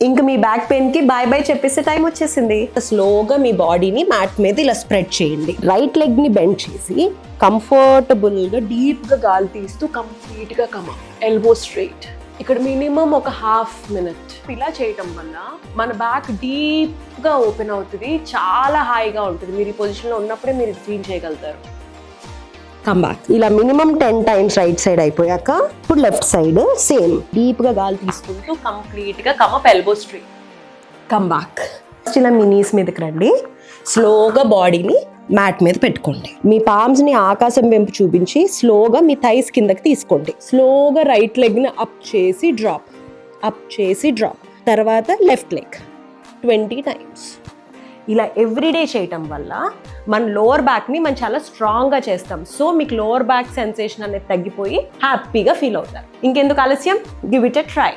ఇంకా మీ back pain కి bye bye చెప్పేసే time వచ్చేసింది. స్లోగా మీ బాడీని మ్యాట్ మీద ఇలా స్ప్రెడ్ చేయండి. రైట్ లెగ్ ని బెండ్ చేసి కంఫర్టబుల్ గా డీప్ గా గాలి తీస్తూ కంప్లీట్ గా కమ ఎల్బో స్ట్రైట్. ఇక్కడ మినిమం ఒక హాఫ్ మినిట్ ఇలా చేయటం వల్ల మన బ్యాక్ డీప్ గా ఓపెన్ అవుతుంది, చాలా హాయిగా ఉంటుంది. మీరు ఈ పొజిషన్ లో ఉన్నప్పుడే మీరు ఫీల్ చేయగలుగుతారు. Come back. ఇలా మినిమం 10 టైమ్స్ రైట్ సైడ్ అయిపోయాక ఇప్పుడు లెఫ్ట్ సైడ్ సేమ్ డీప్ గా గాలి తీసుకుంటూ కంప్లీట్ గా come up elbow straight. Come back. ఇలా మీ నీస్ మీదకి రండి. స్లోగా బాడీని మ్యాట్ మీద పెట్టుకోండి. మీ పామ్స్ ని ఆకాశం వెంపు చూపించి స్లోగా మీ థైస్ కిందకి తీసుకోండి. స్లోగా రైట్ లెగ్ ని అప్ చేసి డ్రాప్, అప్ చేసి డ్రాప్. తర్వాత లెఫ్ట్ లెగ్ 20 టైమ్స్. ఇలా ఎవ్రీడే చేయటం వల్ల మన లోవర్ బ్యాక్ని మనం చాలా స్ట్రాంగ్గా చేస్తాం. సో మీకు లోవర్ బ్యాక్ సెన్సేషన్ అనేది తగ్గిపోయి హ్యాపీగా ఫీల్ అవుతారు. ఇంకెందుకు ఆలస్యం, గివ్ ఇట్ ఎ ట్రై.